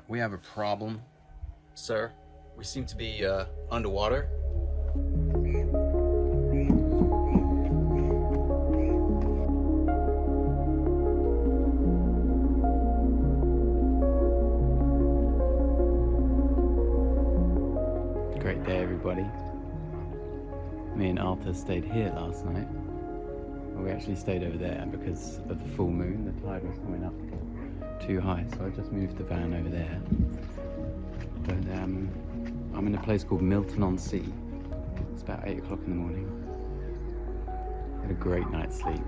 We have a problem, sir. We seem to be underwater. Great day, everybody. Me and Arthur stayed here last night. Well, we actually stayed over there because of the full moon. The tide was coming up too high, so I just moved the van over there. But I'm in a place called Milton-on-Sea. It's about 8 o'clock in the morning. Had a great night's sleep.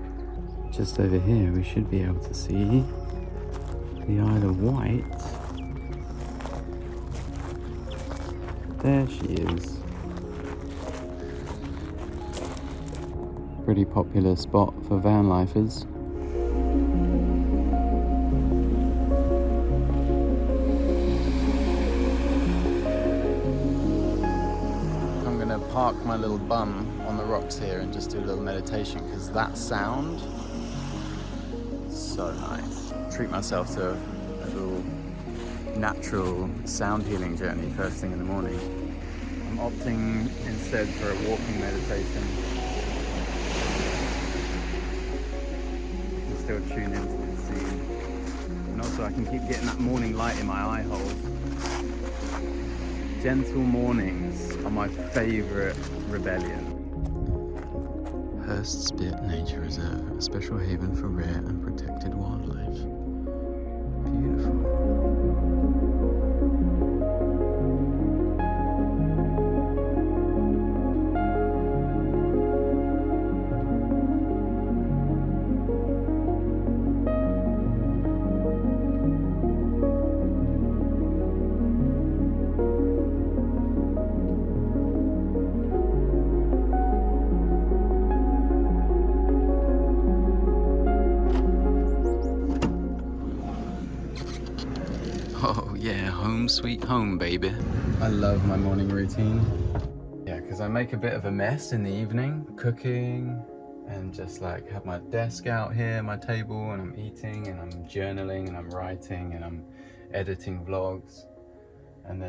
Just over here we should be able to see the Isle of Wight. There she is. Pretty popular spot for van lifers. I'm gonna park my little bum on the rocks here and just do a little meditation, because that sound is so nice. Treat myself to a little natural sound healing journey first thing in the morning. I'm opting instead for a walking meditation. You can still tune into the scene. And also I can keep getting that morning light in my eye holes. Gentle mornings are my favourite rebellion. Hurst Spit Nature Reserve, a special haven for rare and protected wildlife. Beautiful. Oh yeah, home sweet home, baby. I love my morning routine. Yeah, because I make a bit of a mess in the evening, cooking, and just like have my desk out here, my table, and I'm eating, and I'm journaling, and I'm writing, and I'm editing vlogs. And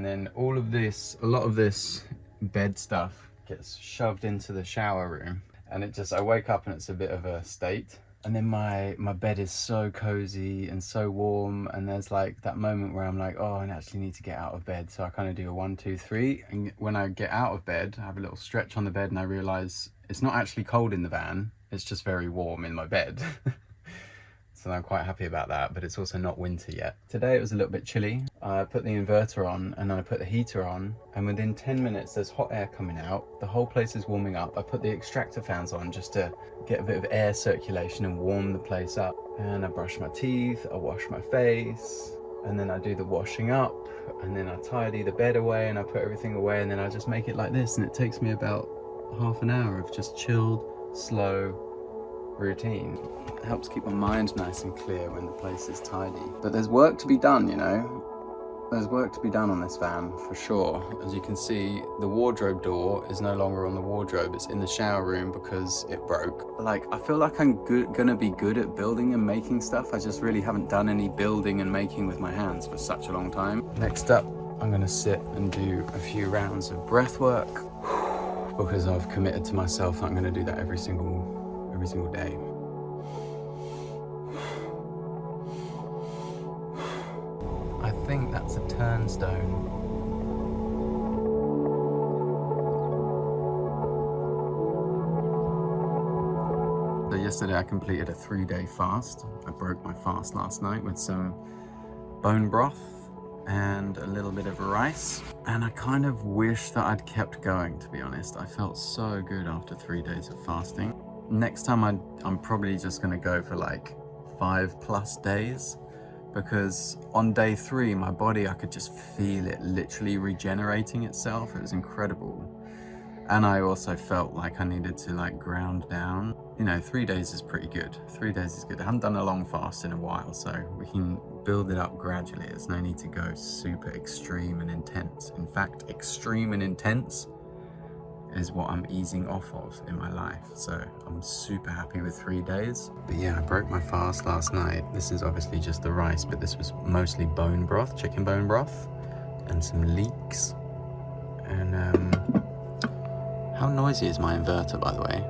then all of this, a lot of this bed stuff gets shoved into the shower room. And I wake up and it's a bit of a state. And then my bed is so cozy and so warm, and there's like that moment where I'm like, oh, I actually need to get out of bed. So I kind of do a 1, 2, 3, and when I get out of bed, I have a little stretch on the bed, and I realize it's not actually cold in the van, it's just very warm in my bed. So I'm quite happy about that, but it's also not winter yet. Today it was a little bit chilly. I put the inverter on and then I put the heater on, and within 10 minutes there's hot air coming out. The whole place is warming up. I put the extractor fans on just to get a bit of air circulation and warm the place up. And I brush my teeth, I wash my face, and then I do the washing up, and then I tidy the bed away and I put everything away, and then I just make it like this, and it takes me about half an hour of just chilled, slow routine. It helps keep my mind nice and clear when the place is tidy. But there's work to be done, you know. There's work to be done on this van for sure. As you can see, the wardrobe door is no longer on the wardrobe, it's in the shower room because it broke. Like, I feel like I'm gonna be good at building and making stuff. I just really haven't done any building and making with my hands for such a long time. Next up, I'm gonna sit and do a few rounds of breath work because I've committed to myself that I'm gonna do that every single day. I think that's a turnstone. So yesterday I completed a 3-day fast. I broke my fast last night with some bone broth and a little bit of rice. And I kind of wish that I'd kept going, to be honest. I felt so good after 3 days of fasting. Next time I'm probably just gonna go for like 5+ days, because on day 3 my body, I could just feel it literally regenerating itself. It was incredible. And I also felt like I needed to like ground down. You know, 3 days is pretty good. 3 days is good. I haven't done a long fast in a while, so we can build it up gradually. There's no need to go super extreme and intense. In fact, extreme and intense is what I'm easing off of in my life. So I'm super happy with 3 days. But yeah, I broke my fast last night. This is obviously just the rice, but this was mostly bone broth, chicken bone broth, and some leeks. And how noisy is my inverter, by the way?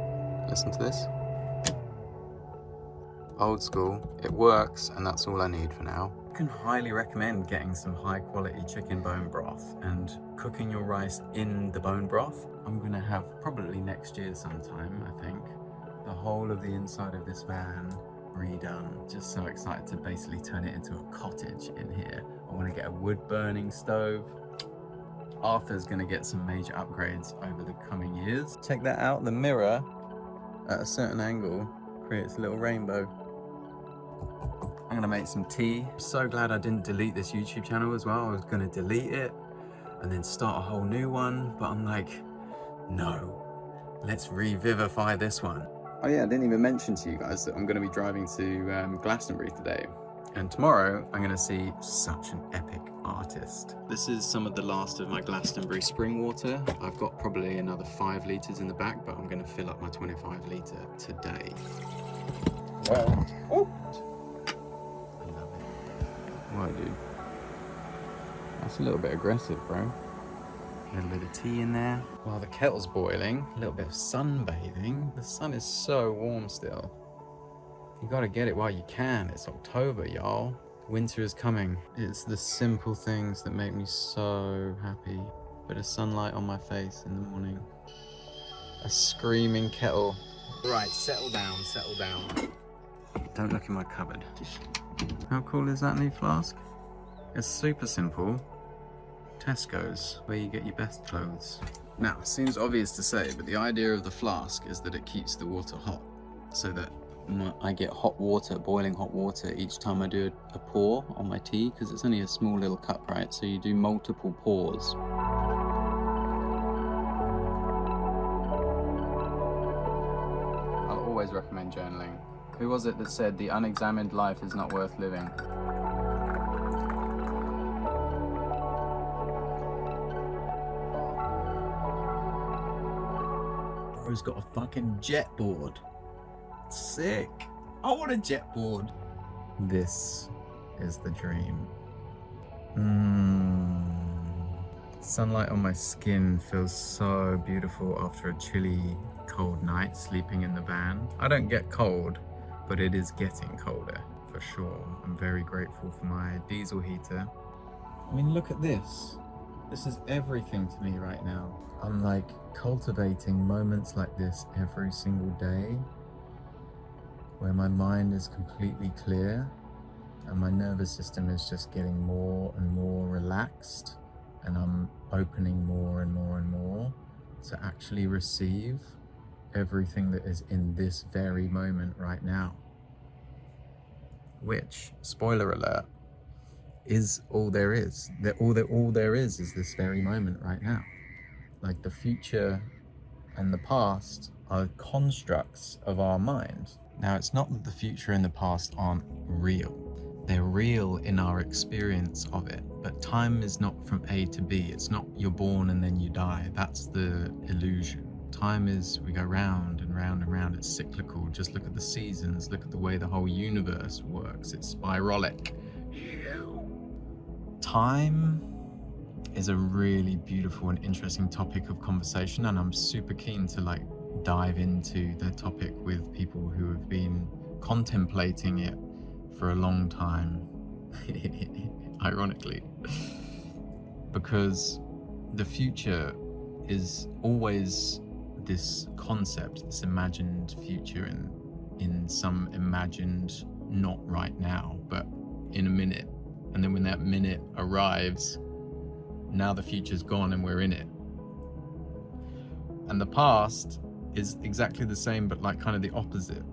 Listen to this. Old school, it works, and that's all I need for now. I can highly recommend getting some high quality chicken bone broth and cooking your rice in the bone broth. I'm gonna have probably next year sometime, I think, the whole of the inside of this van redone. Just so excited to basically turn it into a cottage in here. I wanna get a wood burning stove. Arthur's gonna get some major upgrades over the coming years. Check that out, the mirror at a certain angle creates a little rainbow. I'm gonna make some tea. I'm so glad I didn't delete this YouTube channel as well. I was gonna delete it and then start a whole new one, but I'm like, no, let's revivify this one. Oh yeah, I didn't even mention to you guys that I'm gonna be driving to Glastonbury today. And tomorrow, I'm gonna see such an epic artist. This is some of the last of my Glastonbury spring water. I've got probably another 5 litres in the back, but I'm gonna fill up my 25 litre today. Well, oh. I love it. What, dude? That's a little bit aggressive, bro. A little bit of tea in there. While the kettle's boiling, a little bit of sunbathing. The sun is so warm still. You gotta get it while you can. It's October, y'all. Winter is coming. It's the simple things that make me so happy. Bit of sunlight on my face in the morning. A screaming kettle. Right, settle down, settle down. Don't look in my cupboard. How cool is that new flask? It's super simple. Tesco's, where you get your best clothes. Now, seems obvious to say, but the idea of the flask is that it keeps the water hot, so that I get hot water, boiling hot water each time I do a pour on my tea, because it's only a small little cup, right? So you do multiple pours. I'll always recommend journaling. Who was it that said the unexamined life is not worth living? Bro's got a fucking jet board. Sick. I want a jet board. This is the dream. Sunlight on my skin feels so beautiful after a chilly, cold night sleeping in the van. I don't get cold, but it is getting colder for sure. I'm very grateful for my diesel heater. I mean, look at this. This is everything to me right now. I'm like cultivating moments like this every single day, where my mind is completely clear and my nervous system is just getting more and more relaxed, and I'm opening more and more and more to actually receive everything that is in this very moment right now. Which, spoiler alert, is all there is. All there is this very moment right now. Like, the future and the past are constructs of our mind. Now, it's not that the future and the past aren't real. They're real in our experience of it. But time is not from A to B. It's not you're born and then you die. That's the illusion. Time is, we go round and round and round. It's cyclical. Just look at the seasons. Look at the way the whole universe works. It's spiralic. Time is a really beautiful and interesting topic of conversation, and I'm super keen to dive into the topic with people who have been contemplating it for a long time. Ironically, because the future is always this concept, this imagined future in some imagined not right now, but in a minute. And then when that minute arrives, now the future's gone and we're in it. And the past is exactly the same, but kind of the opposite.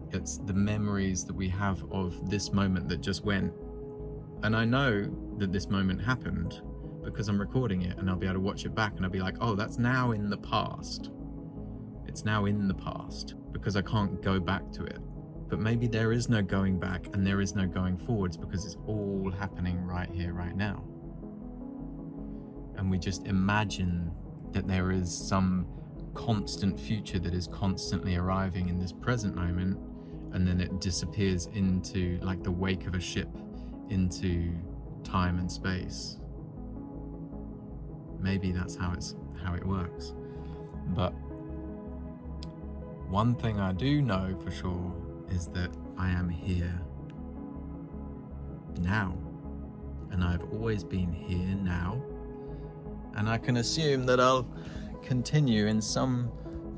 It's the memories that we have of this moment that just went. And I know that this moment happened because I'm recording it, and I'll be able to watch it back and I'll be like, oh, that's now in the past. It's now in the past because I can't go back to it. But maybe there is no going back and there is no going forwards, because it's all happening right here, right now. And we just imagine that there is some constant future that is constantly arriving in this present moment, and then it disappears into, like the wake of a ship, into time and space. Maybe that's how it works. But one thing I do know for sure is that I am here now, and I've always been here now, and I can assume that I'll continue in some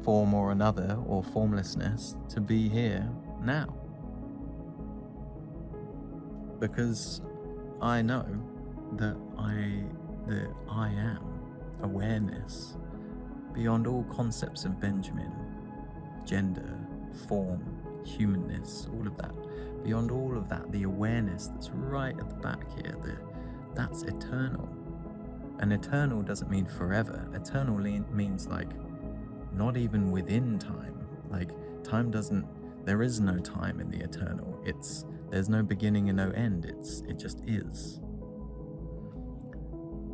form or another, or formlessness, to be here now, because I know that I am awareness beyond all concepts of Benjamin, gender, form, humanness, all of that. Beyond all of that, the awareness that's right at the back here, that's eternal. And eternal doesn't mean forever. Eternal means like not even within time. Like time doesn't, there is no time in the eternal. There's no beginning and no end. It just is.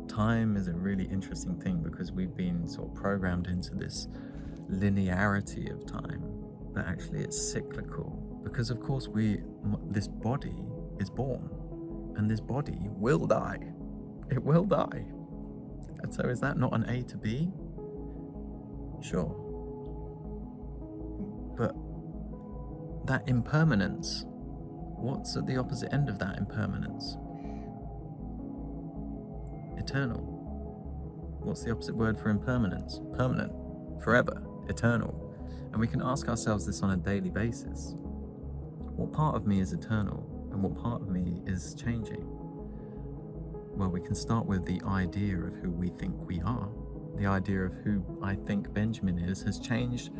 Time is a really interesting thing because we've been sort of programmed into this linearity of time, but actually it's cyclical, because of course this body is born, and this body will die. It will die. And so is that not an A to B? Sure. But that impermanence, what's at the opposite end of that impermanence? Eternal. What's the opposite word for impermanence? Permanent, forever, eternal. And we can ask ourselves this on a daily basis. What part of me is eternal and what part of me is changing? Well, we can start with the idea of who we think we are. The idea of who I think Benjamin is has changed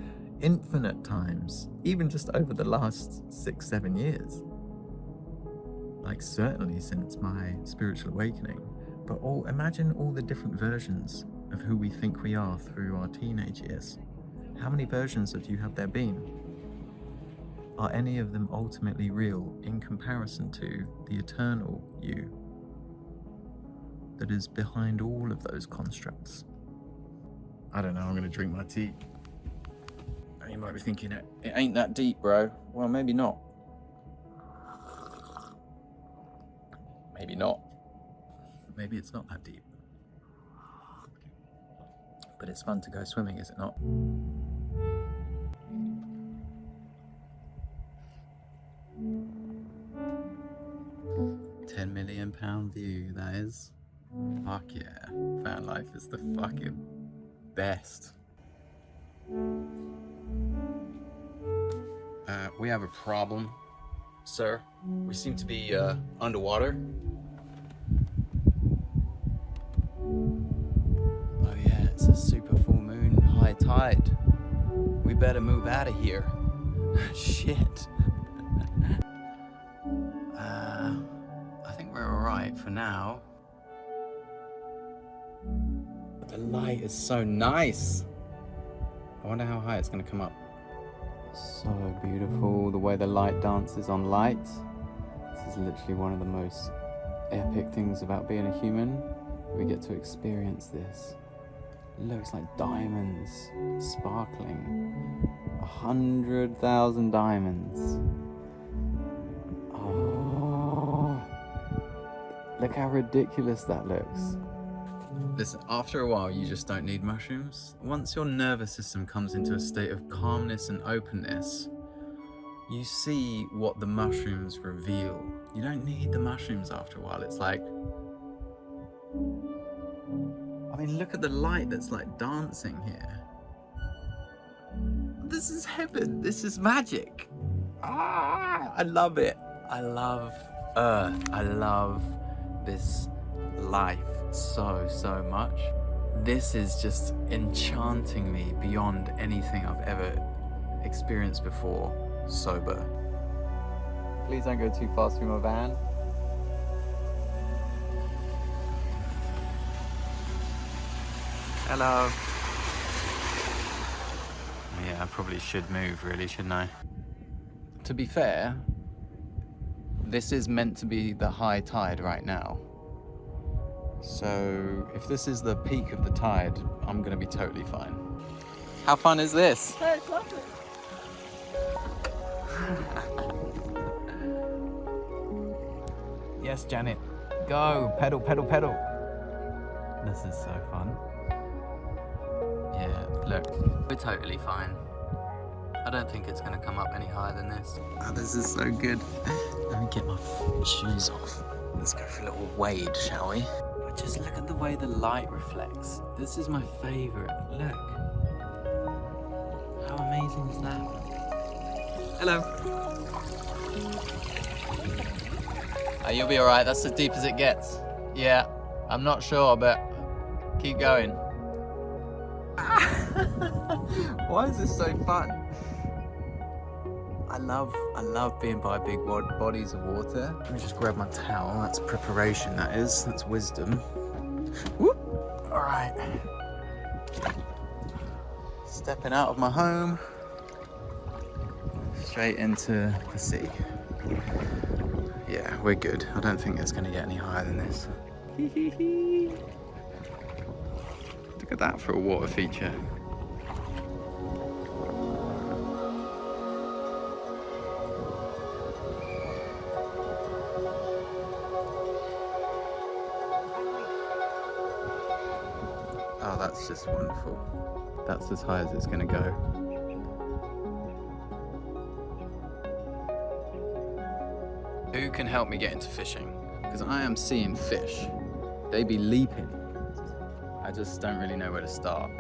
infinite times, even just over the last 6-7 years. Like certainly since my spiritual awakening. But imagine all the different versions of who we think we are through our teenage years. How many versions of you have there been? Are any of them ultimately real in comparison to the eternal you that is behind all of those constructs? I don't know, I'm gonna drink my tea. You might be thinking, it ain't that deep, bro. Well, maybe not. Maybe not. Maybe it's not that deep. But it's fun to go swimming, is it not? £10 million view, that is. Fuck yeah. Van life is the fucking best. We have a problem, sir. We seem to be underwater. Oh yeah, it's a super full moon, high tide. We better move out of here. Shit. I think we're alright for now. But the light is so nice. I wonder how high it's gonna come up. So beautiful, the way the light dances on light. This is literally one of the most epic things about being a human. We get to experience this. It looks like diamonds sparkling. 100,000 diamonds. Oh, look how ridiculous that looks. Listen, after a while, you just don't need mushrooms. Once your nervous system comes into a state of calmness and openness, you see what the mushrooms reveal. You don't need the mushrooms after a while. It's like, I mean, look at the light that's like dancing here. This is heaven. This is magic. I love it. I love Earth. I love this life so much. This is just enchanting me beyond anything I've ever experienced before sober. Please don't go too fast through my van. Hello. Yeah, I probably should move really, shouldn't I? To be fair, this is meant to be the high tide right now. So if this is the peak of the tide, I'm gonna be totally fine. How fun is this? Oh, it's lovely. Yes, Janet. Go. Pedal, pedal, pedal. This is so fun. Yeah, look. We're totally fine. I don't think it's going to come up any higher than this. Oh, this is so good. Let me get my shoes off. Let's go for a little wade, shall we? Just look at the way the light reflects. This is my favorite. Look. How amazing is that? Hello. Oh, you'll be all right. That's as deep as it gets. Yeah, I'm not sure, but keep going. Why is this so fun? I love being by big bodies of water. Let me just grab my towel. That's preparation, that is. That's wisdom. Whoop. All right. Stepping out of my home. Straight into the sea. Yeah, we're good. I don't think it's going to get any higher than this. Look at that for a water feature. Oh, that's just wonderful. That's as high as it's going to go. Who can help me get into fishing? Because I am seeing fish. They be leaping. I just don't really know where to start.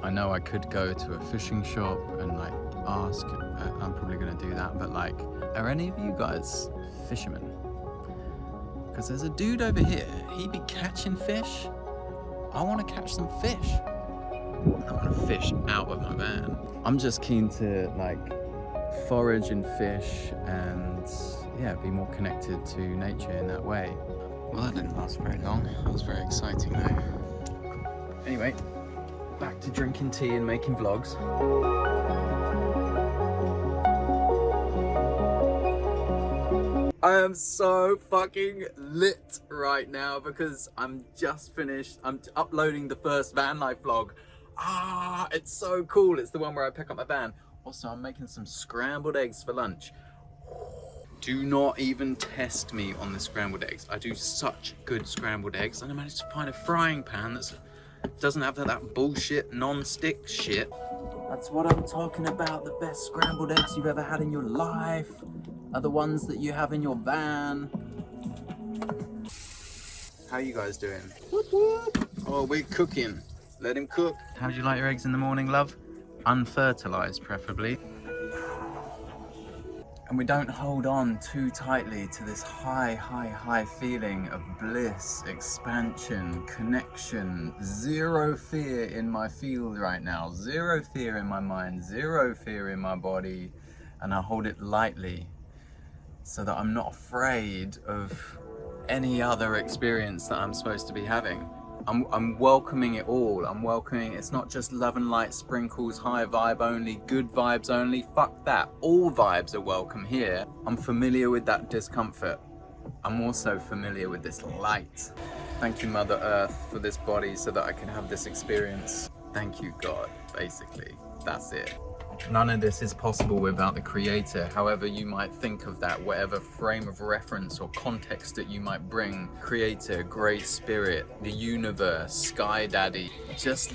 I know I could go to a fishing shop and like ask. I'm probably going to do that, but like, are any of you guys fishermen? Because there's a dude over here. He be catching fish. I want to catch some fish. I want to fish out of my van. I'm just keen to like forage and fish and yeah, be more connected to nature in that way. Well, that didn't last very long. That was very exciting though. Anyway, back to drinking tea and making vlogs. I am so fucking lit right now because I'm just finished. I'm uploading the first van life vlog. Ah, it's so cool. It's the one where I pick up my van. Also, I'm making some scrambled eggs for lunch. Do not even test me on the scrambled eggs. I do such good scrambled eggs, and I managed to find a frying pan that doesn't have that bullshit non-stick shit. That's what I'm talking about. The best scrambled eggs you've ever had in your life are the ones that you have in your van. How you guys doing? Oh, we're cooking. Let him cook. How do you like your eggs in the morning, love? Unfertilized, preferably. And we don't hold on too tightly to this high feeling of bliss, expansion, connection. Zero fear in my field right now. Zero fear in my mind. Zero fear in my body. And I hold it lightly so that I'm not afraid of any other experience that I'm supposed to be having. I'm welcoming it all. I'm welcoming, it's not just love and light sprinkles, high vibe only, good vibes only. Fuck that. All vibes are welcome here. I'm familiar with that discomfort. I'm also familiar with this light. Thank you, Mother Earth, for this body so that I can have this experience. Thank you, God, basically. That's it. None of this is possible without the creator, however you might think of that, whatever frame of reference or context that you might bring. Creator, great spirit, the universe, sky daddy. Just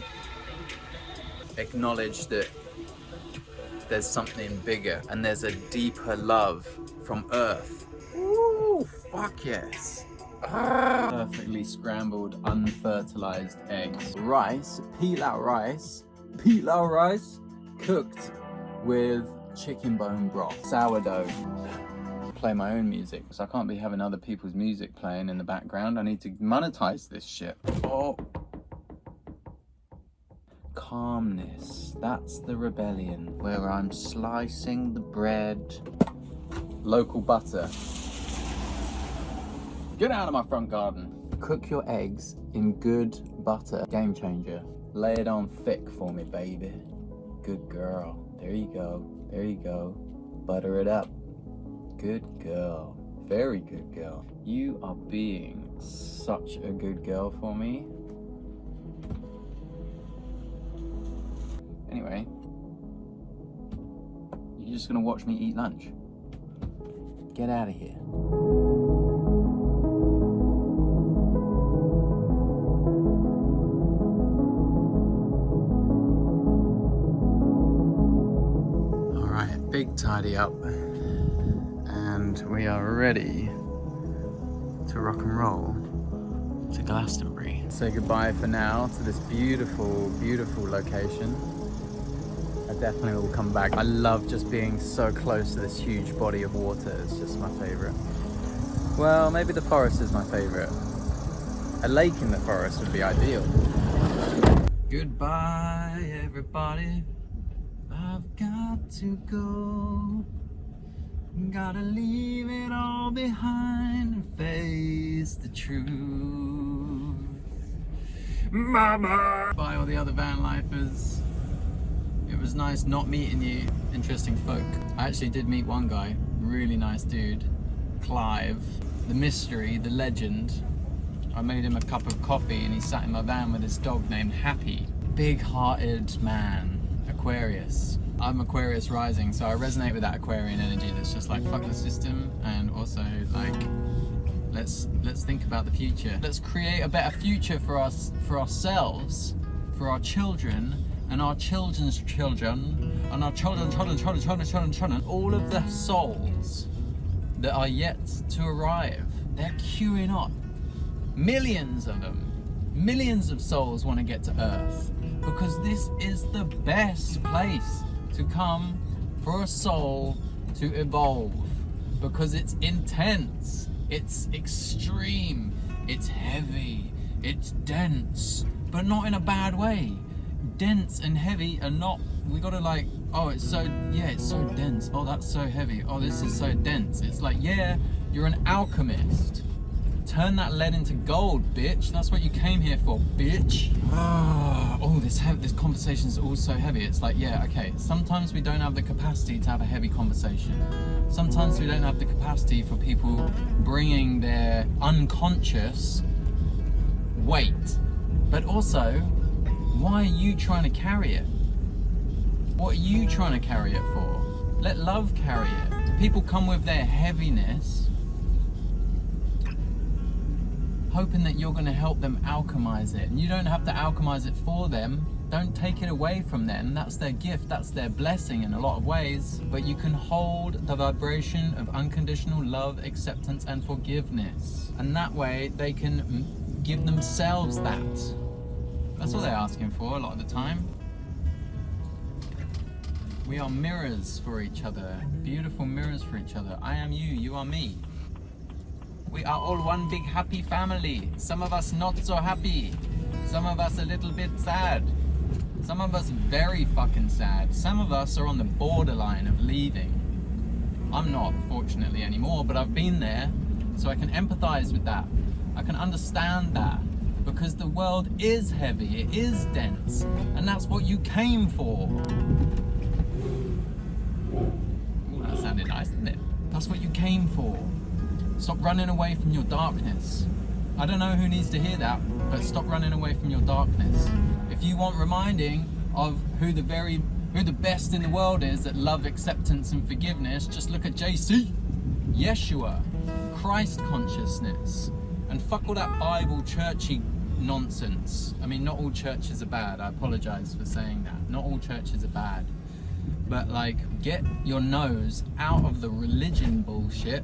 acknowledge that there's something bigger and there's a deeper love from Earth. Ooh, fuck yes. Perfectly scrambled, unfertilized eggs. Rice, pilau rice, cooked with chicken bone broth, sourdough. Play my own music, so I can't be having other people's music playing in the background. I need to monetize this shit. Oh. Calmness, that's the rebellion, where I'm slicing the bread. Local butter. Get out of my front garden. Cook your eggs in good butter. Game changer. Lay it on thick for me, baby. Good girl. There you go. There you go. Butter it up. Good girl. Very good girl. You are being such a good girl for me. Anyway, you're just gonna watch me eat lunch. Get out of here. All right, big tidy up, and we are ready to rock and roll to Glastonbury. Say goodbye for now to this beautiful, beautiful location. I definitely will come back. I love just being so close to this huge body of water. It's just my favorite. Well, maybe the forest is my favorite. A lake in the forest would be ideal. Goodbye, everybody. I've got to go. Gotta leave it all behind and face the truth. Mama! Bye all the other van lifers. It was nice not meeting you, interesting folk. I actually did meet one guy, really nice dude, Clive, the mystery, the legend. I made him a cup of coffee and he sat in my van with his dog named Happy. Big-hearted man, Aquarius. I'm Aquarius rising, so I resonate with that Aquarian energy that's just like, fuck the system, and also like, let's think about the future. Let's create a better future for us, for ourselves, for our children, and our children's children, and our children, all of the souls that are yet to arrive. They're queuing up. Millions of them. Millions of souls want to get to Earth, because this is the best place to come for a soul to evolve, because it's intense, it's extreme, it's heavy, it's dense, but not in a bad way. Dense and heavy are not, we gotta like, oh, it's so, yeah, it's so dense, oh, that's so heavy, oh, this is so dense. It's like, yeah, you're an alchemist. Turn that lead into gold, bitch. That's what you came here for, bitch. Oh, this conversation is all so heavy. It's like, yeah, okay, sometimes we don't have the capacity to have a heavy conversation. Sometimes we don't have the capacity for people bringing their unconscious weight. But also, why are you trying to carry it? What are you trying to carry it for? Let love carry it. People come with their heaviness, hoping that you're going to help them alchemize it. And you don't have to alchemize it for them. Don't take it away from them. That's their gift, that's their blessing in a lot of ways. But you can hold the vibration of unconditional love, acceptance, and forgiveness. And that way they can give themselves that. That's what they're asking for a lot of the time. We are mirrors for each other, beautiful mirrors for each other. I am you, you are me. We are all one big happy family. Some of us not so happy. Some of us a little bit sad. Some of us very fucking sad. Some of us are on the borderline of leaving. I'm not, fortunately, anymore, but I've been there, so I can empathize with that. I can understand that. Because the world is heavy, it is dense, and that's what you came for. Ooh, that sounded nice, didn't it? That's what you came for. Stop running away from your darkness. I don't know who needs to hear that, but stop running away from your darkness. If you want reminding of who the best in the world is at love, acceptance, and forgiveness, just look at JC, Yeshua, Christ consciousness, and fuck all that Bible churchy nonsense. I mean, not all churches are bad. I apologize for saying that. Not all churches are bad. But like, get your nose out of the religion bullshit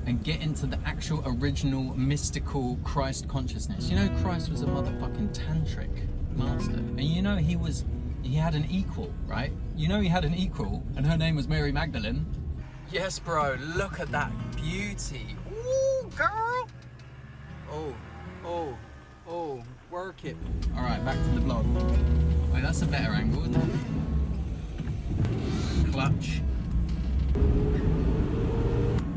and get into the actual original mystical Christ consciousness. You know, Christ was a motherfucking tantric master. And you know he had an equal, right? You know he had an equal, and her name was Mary Magdalene. Yes, bro, look at that beauty. Ooh, girl. Oh, work it. All right, back to the vlog. Wait, that's a better angle, isn't it? Clutch.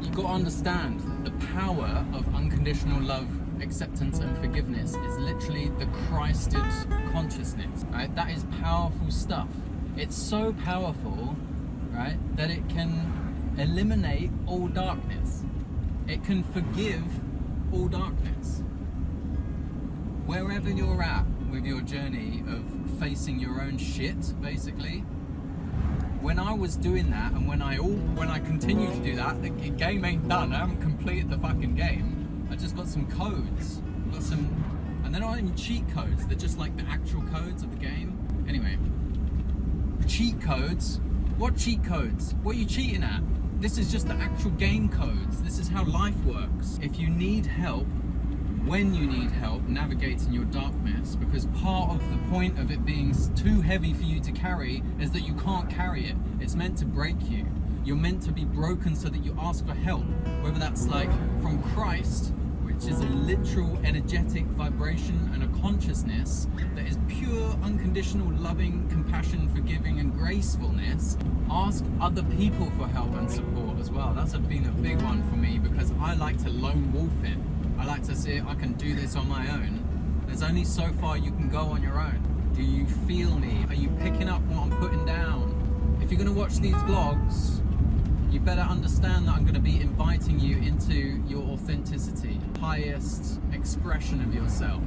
You've got to understand the power of unconditional love, acceptance, and forgiveness is literally the Christed consciousness, right? That is powerful stuff. It's so powerful, right, that it can eliminate all darkness. It can forgive all darkness. wherever you're at with your journey of facing your own shit, basically, when I was doing that, and when I continue to do that, the game ain't done. I haven't completed the fucking game. I just got some codes, and they're not even cheat codes. They're just like the actual codes of the game. Anyway, cheat codes. What cheat codes? What are you cheating at? This is just the actual game codes. This is how life works. If you need help, when you need help navigating your darkness, because part of the point of it being too heavy for you to carry is that you can't carry it. It's meant to break you. You're meant to be broken so that you ask for help, whether that's like from Christ, which is a literal energetic vibration and a consciousness that is pure, unconditional, loving, compassion, forgiving, and gracefulness. Ask other people for help and support as well. That's been a big one for me, because I like to lone wolf it. I like to see I can do this on my own. There's only so far you can go on your own. Do you feel me? Are you picking up what I'm putting down? If you're going to watch these vlogs, you better understand that I'm going to be inviting you into your authenticity, highest expression of yourself,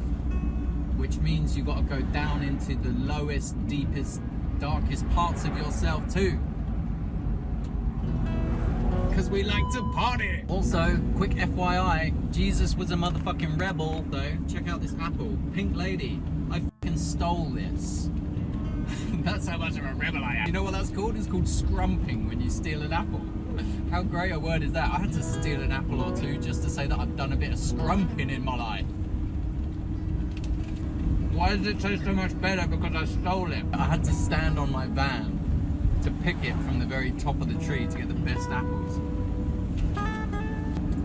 which means you've got to go down into the lowest, deepest, darkest parts of yourself too. Because we like to party. Also, quick FYI, Jesus was a motherfucking rebel. So check out this apple. Pink lady. I fucking stole this. That's how much of a rebel I am. You know what that's called? It's called scrumping, when you steal an apple. How great a word is that? I had to steal an apple or two just to say that I've done a bit of scrumping in my life. Why does it taste so much better? Because I stole it. I had to stand on my van to pick it from the very top of the tree to get the best apples.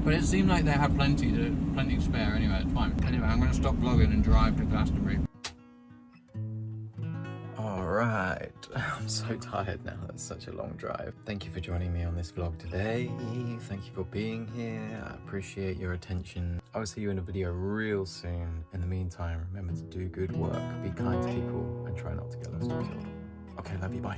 But it seemed like they had plenty to spare anyway, it's fine. Anyway, I'm going to stop vlogging and drive to Glastonbury. Alright, I'm so tired now, that's such a long drive. Thank you for joining me on this vlog today. Thank you for being here, I appreciate your attention. I will see you in a video real soon. In the meantime, remember to do good work, be kind to people, and try not to get lost or killed. Okay, love you, bye.